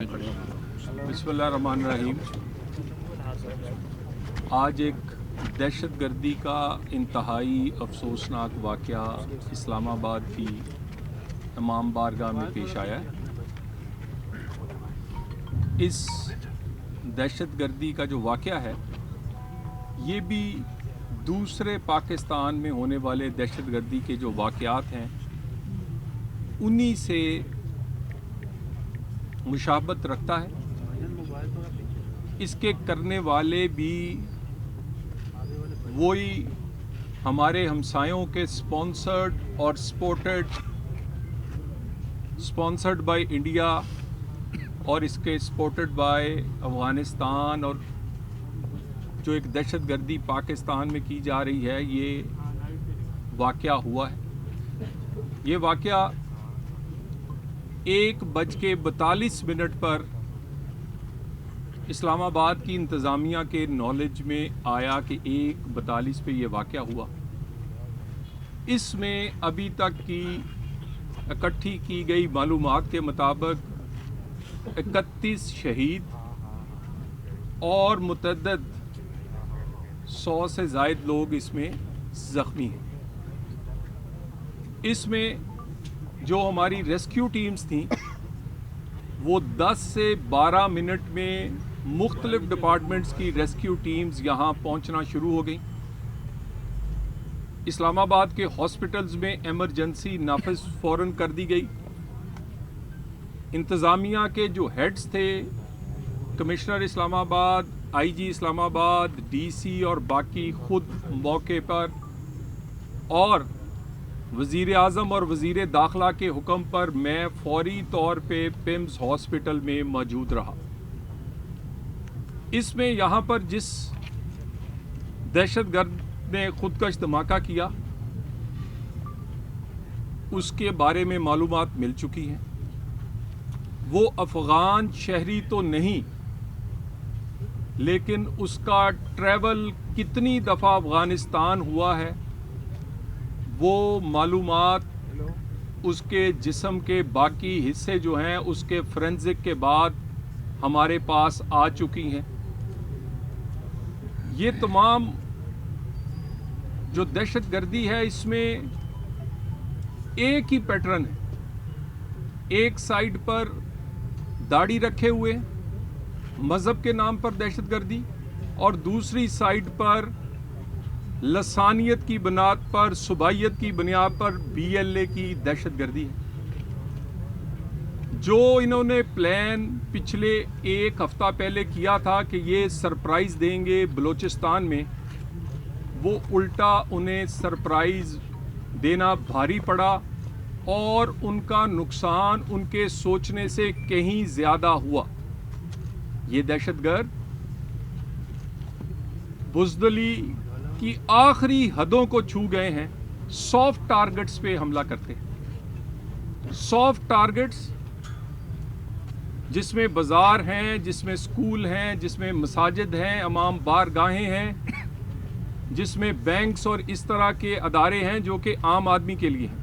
बिस्मिल्लाहिर्रहमानिर्रहीम। आज एक दहशतगर्दी का इंतहाई अफसोसनाक वाक़या इस्लामाबाद की इमाम बारगाह में पेश आया है। इस दहशतगर्दी का जो वाक़या है ये भी दूसरे पाकिस्तान में होने वाले दहशतगर्दी के जो वाक़यात हैं उन्हीं से मुशाबत रखता है। इसके करने वाले भी वही हमारे हमसायों के स्पॉन्सर्ड बाय इंडिया और इसके सपोर्टेड बाय अफ़गानिस्तान, और जो एक दहशतगर्दी पाकिस्तान में की जा रही है ये वाक़या हुआ है। ये वाक़या 1:42 पर इस्लामाबाद की इंतज़ामिया के नॉलेज में आया कि 1:42 पे ये वाक़या हुआ। इसमें अभी तक की इकट्ठी की गई मालूमात के मुताबिक 31 शहीद और मुतअद्दिद 100 से ज़ायद लोग इसमें ज़ख्मी हैं। इसमें जो हमारी रेस्क्यू टीम्स थी वो 10 से 12 मिनट में मुख्तलिफ डिपार्टमेंट्स की रेस्क्यू टीम्स यहाँ पहुँचना शुरू हो गई। इस्लामाबाद के हॉस्पिटल्स में एमरजेंसी नाफिज फ़ौरन कर दी गई। इंतज़ामिया के जो हेड्स थे, commissioner Islamabad, IG Islamabad, DC और बाकी खुद मौके पर, और वज़ीर आज़म और वज़ीर दाखिला के हुक्म पर मैं फौरी तौर पे पिम्स हॉस्पिटल में मौजूद रहा। इसमें यहाँ पर जिस दहशतगर्द ने खुदकश धमाका किया उसके बारे में मालूमात मिल चुकी हैं। वो अफ़गान शहरी तो नहीं, लेकिन उसका ट्रैवल कितनी दफ़ा अफ़गानिस्तान हुआ है वो मालूमात उसके जिस्म के बाकी हिस्से जो हैं उसके फोरेंसिक के बाद हमारे पास आ चुकी हैं। ये तमाम जो दहशतगर्दी है इसमें एक ही पैटर्न है। एक साइड पर दाढ़ी रखे हुए मज़हब के नाम पर दहशतगर्दी, और दूसरी साइड पर लसानियत की बुनियाद पर, सुबाइयत की बुनियाद पर BLA की दहशतगर्दी है। जो इन्होंने प्लान पिछले एक हफ्ता पहले किया था कि ये सरप्राइज़ देंगे बलूचिस्तान में, वो उल्टा उन्हें सरप्राइज़ देना भारी पड़ा और उनका नुकसान उनके सोचने से कहीं ज़्यादा हुआ। ये दहशतगर्द बुज़दिली की आखिरी हदों को छू गए हैं। सॉफ्ट टारगेट्स पे हमला करते हैं। सॉफ्ट टारगेट्स जिसमें बाजार हैं, जिसमें स्कूल हैं, जिसमें मसाजिद हैं, इमाम बारगाहें हैं, जिसमें बैंक्स और इस तरह के अदारे हैं जो कि आम आदमी के लिए हैं।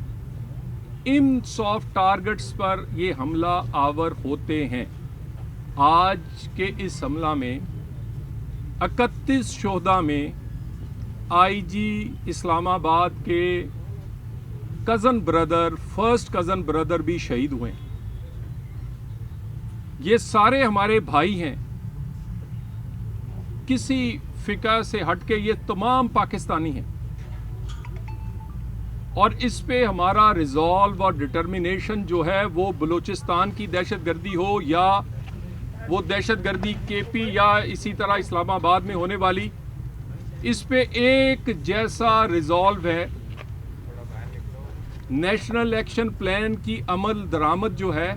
इन सॉफ्ट टारगेट्स पर ये हमला आवर होते हैं। आज के इस हमला में 31 शोहदा में आईजी इस्लामाबाद के फर्स्ट कज़न ब्रदर भी शहीद हुए। ये सारे हमारे भाई हैं, किसी फिक्र से हटके ये तमाम पाकिस्तानी हैं, और इस पे हमारा रिजॉल्व और डिटर्मिनेशन जो है वो बलूचिस्तान की दहशतगर्दी हो या वो दहशतगर्दी KP या इसी तरह इस्लामाबाद में होने वाली, इस पे एक जैसा रिजॉल्व है। नेशनल एक्शन प्लान की अमल दरामद जो है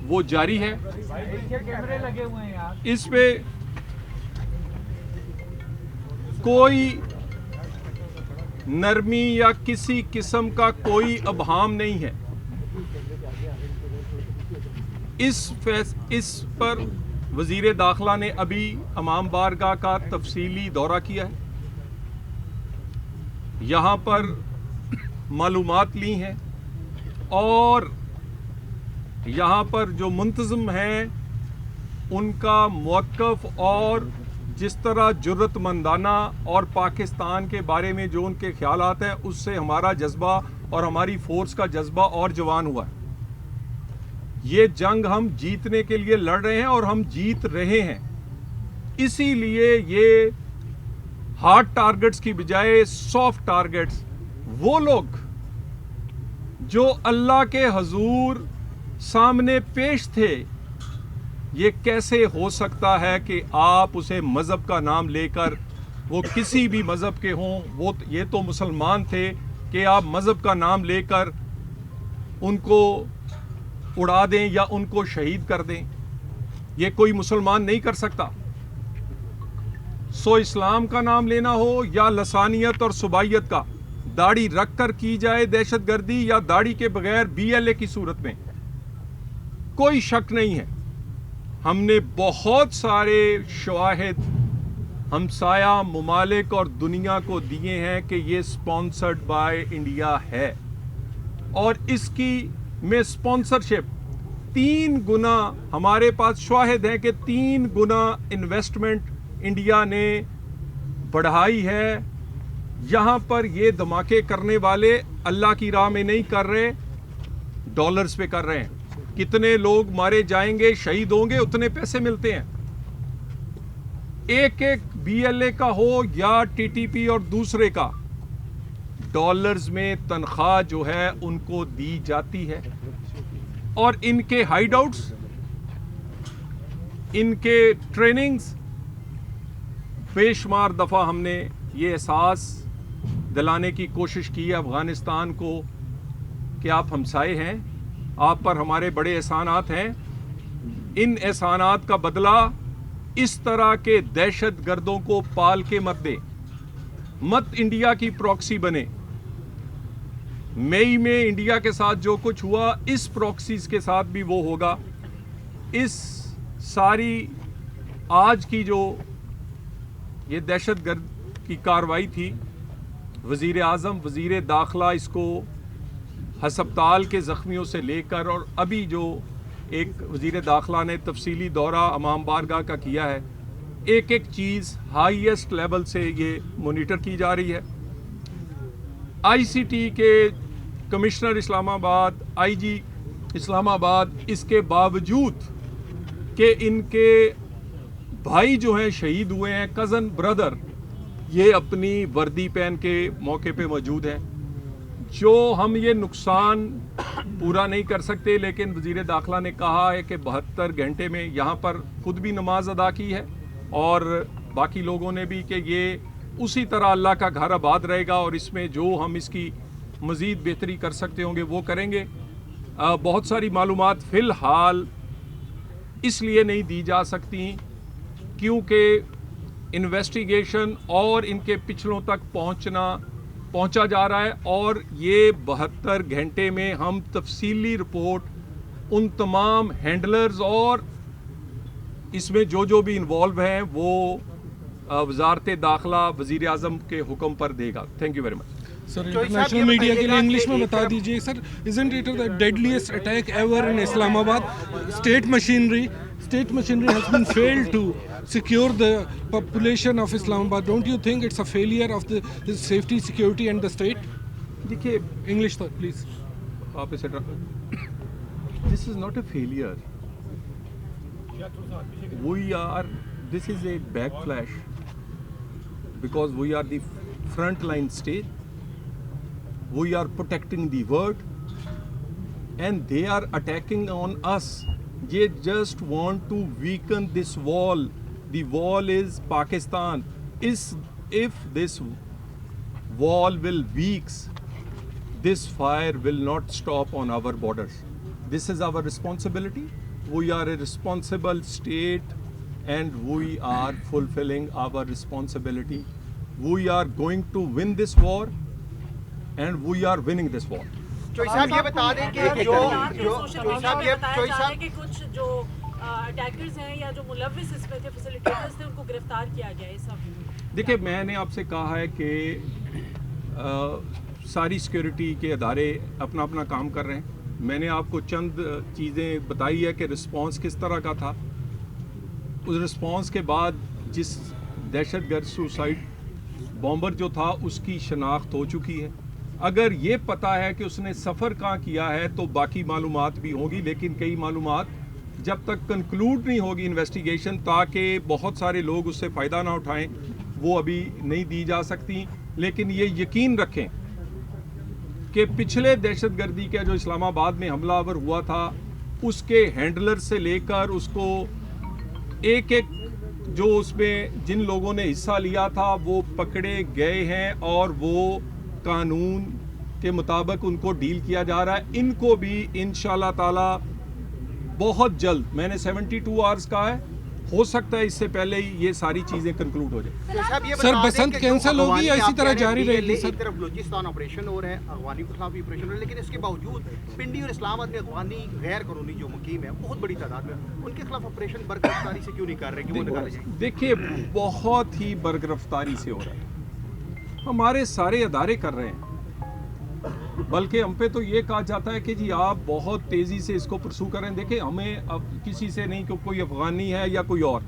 वो जारी है। इस पे कोई नरमी या किसी किस्म का कोई अबहाम नहीं है। इस पर वज़ीर दाखिला ने अभी इमाम बारगाह का तफसीली दौरा किया है, यहाँ पर मालूमात ली हैं, और यहाँ पर जो मुंतज़म हैं उनका मौक़िफ़ और जिस तरह जुर्रतमंदाना और पाकिस्तान के बारे में जो उनके ख्यालात हैं उससे हमारा जज्बा और हमारी फ़ोर्स का जज्बा और जवान हुआ है। ये जंग हम जीतने के लिए लड़ रहे हैं और हम जीत रहे हैं। इसीलिए ये हार्ड टारगेट्स की बजाय सॉफ्ट टारगेट्स, वो लोग जो अल्लाह के हजूर सामने पेश थे, ये कैसे हो सकता है कि आप उसे मज़हब का नाम लेकर, वो किसी भी मज़हब के हों, वो ये तो मुसलमान थे, कि आप मज़हब का नाम लेकर उनको उड़ा दें या उनको शहीद कर दें। ये कोई मुसलमान नहीं कर सकता। सो इस्लाम का नाम लेना हो या लसानियत और सुबाइयत का, दाढ़ी रख कर की जाए दहशतगर्दी या दाढ़ी के बगैर BLA की सूरत में, कोई शक नहीं है। हमने बहुत सारे शवाहिद हमसाया मुमालिक और दुनिया को दिए हैं कि ये स्पॉन्सर्ड बाय इंडिया है, और इसकी में स्पॉन्सरशिप 3 गुना, हमारे पास शवाहिद हैं कि 3 गुना इन्वेस्टमेंट इंडिया ने बढ़ाई है। यहाँ पर ये धमाके करने वाले अल्लाह की राह में नहीं कर रहे, डॉलर्स पे कर रहे हैं। कितने लोग मारे जाएंगे, शहीद होंगे, उतने पैसे मिलते हैं। एक एक BLA का हो या TTP और दूसरे का, डॉलर्स में तनख्वाह जो है उनको दी जाती है। और इनके हाइडआउट्स, इनके ट्रेनिंग्स, बेशुमार दफ़ा हमने ये एहसास दिलाने की कोशिश की है अफगानिस्तान को कि आप हमसाए हैं, आप पर हमारे बड़े एहसानात हैं। इन एहसानात का बदला इस तरह के दहशतगर्दों को पाल के मत दे, मत इंडिया की प्रॉक्सी बने। मई में इंडिया के साथ जो कुछ हुआ, इस प्रॉक्सीज के साथ भी वो होगा। इस सारी आज की जो ये दहशतगर्द की कार्रवाई थी, वज़ीर आज़म, वज़ीर दाखिला इसको हस्पताल के ज़ख्मियों से लेकर, और अभी जो एक वज़ीर दाखिला ने तफसीली दौरा इमाम बारगाह का किया है, एक एक चीज़ हाईएस्ट लेवल से ये मॉनिटर की जा रही है। ICT के कमिश्नर इस्लामाबाद, IG इस्लामाबाद, इसके बावजूद कि इनके भाई जो हैं शहीद हुए हैं, कज़न ब्रदर, ये अपनी वर्दी पहन के मौके पे मौजूद हैं। जो हम ये नुकसान पूरा नहीं कर सकते, लेकिन वज़ीर दाखिला ने कहा है कि 72 घंटे में यहाँ पर खुद भी नमाज अदा की है और बाकी लोगों ने भी, कि ये उसी तरह अल्लाह का घर आबाद रहेगा और इसमें जो हम इसकी मज़ीद बेहतरी कर सकते होंगे वो करेंगे। बहुत सारी मालूमात फ़िलहाल इसलिए नहीं दी जा सकती क्योंकि इन्वेस्टिगेशन और इनके पिछलों तक पहुंचा जा रहा है, और ये 72 घंटे में हम तफसीली रिपोर्ट उन तमाम हैंडलर्स और इसमें जो भी इन्वॉल्व हैं वो वज़ारत दाखिला वज़ीर आज़म के हुक्म पर देगा। Thank you very much. Sir, international media के लिए इंग्लिश में बता दीजिए sir, isn't it the deadliest attack ever in Islamabad? State machinery has been failed to secure the population of Islamabad. Don't you think it's a failure of the safety, security and the state? देखिए, English sir, please. आप इसे This is not a failure. This is a backflash because we are the frontline state. We are protecting the world and they are attacking on us. They just want to weaken this wall. The wall is Pakistan. If this wall will weaks, this fire will not stop on our borders. This is our responsibility. We are a responsible state and we are fulfilling our responsibility. We are going to win this war and we are winning this war. चोई साहब ये बता दें कि कि कुछ जो attackers हैं या जो मुलव्विस इसमें थे, फैसिलिटेटर्स थे, उनको गिरफ्तार किया गया है सब। देखिए, मैंने आपसे कहा है कि सारी सिक्योरिटी के अदारे अपना अपना काम कर रहे हैं। میں نے آپ کو چند چیزیں بتائی ہے کہ رسپانس کس طرح کا تھا. اس رسپانس کے بعد جس دہشت گرد سوسائڈ بامبر جو تھا اس کی شناخت ہو چکی ہے. اگر یہ پتہ ہے کہ اس نے سفر کہاں کیا ہے تو باقی معلومات بھی ہوں گی, لیکن کئی معلومات جب تک کنکلوڈ نہیں ہوگی انویسٹیگیشن, تاکہ بہت سارے لوگ اس سے فائدہ نہ اٹھائیں, وہ ابھی نہیں دی جا سکتی. لیکن یہ یقین رکھیں کہ پچھلے دہشت گردی کا جو اسلام آباد میں حملہ آور ہوا تھا اس کے ہینڈلر سے لے کر اس کو ایک ایک جو اس میں جن لوگوں نے حصہ لیا تھا وہ پکڑے گئے ہیں, اور وہ قانون کے مطابق ان کو ڈیل کیا جا رہا ہے. ان کو بھی انشاءاللہ تعالی بہت جلد, میں نے 72 آورز کہا ہے, ہو سکتا ہے اس سے پہلے ہی یہ ساری چیزیں کنکلوڈ ہو جائیں. سر بسنت کینسل ہوگی یا اسی طرح جاری رہے گی؟ ایک طرف بلوچستان آپریشن ہو رہا ہے, افغانی کے خلاف بھی آپریشن ہو رہا ہے, لیکن اس کے باوجود پنڈی اور اسلام آباد میں افغانی غیر قانونی جو مقیم ہیں بہت بڑی تعداد میں, ان کے خلاف آپریشن برگرفتاری سے کیوں نہیں کر رہے کہ وہ نکالے جائیں؟ دیکھیے بہت ہی برگرفتاری سے ہو رہا ہے, ہمارے سارے ادارے کر رہے ہیں. بلکہ ہم پہ تو یہ کہا جاتا ہے کہ جی آپ بہت تیزی سے اس کو پرسو کریں. دیکھیں ہمیں اب کسی سے نہیں کہ کوئی افغانی ہے یا کوئی اور,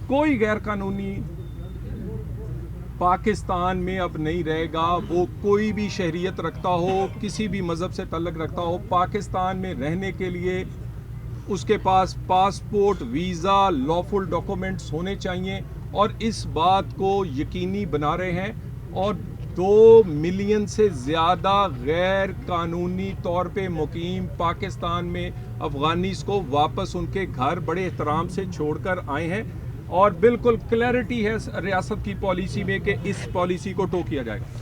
کوئی غیر قانونی پاکستان میں اب نہیں رہے گا. وہ کوئی بھی شہریت رکھتا ہو, کسی بھی مذہب سے تعلق رکھتا ہو, پاکستان میں رہنے کے لیے اس کے پاس پاسپورٹ, ویزا, لافل ڈاکومنٹس ہونے چاہیے. اور اس بات کو یقینی بنا رہے ہیں, اور 2 ملین سے زیادہ غیر قانونی طور پہ مقیم پاکستان میں افغانیز کو واپس ان کے گھر بڑے احترام سے چھوڑ کر آئے ہیں. اور بالکل کلیئرٹی ہے ریاست کی پالیسی میں کہ اس پالیسی کو ٹو کیا جائے گا.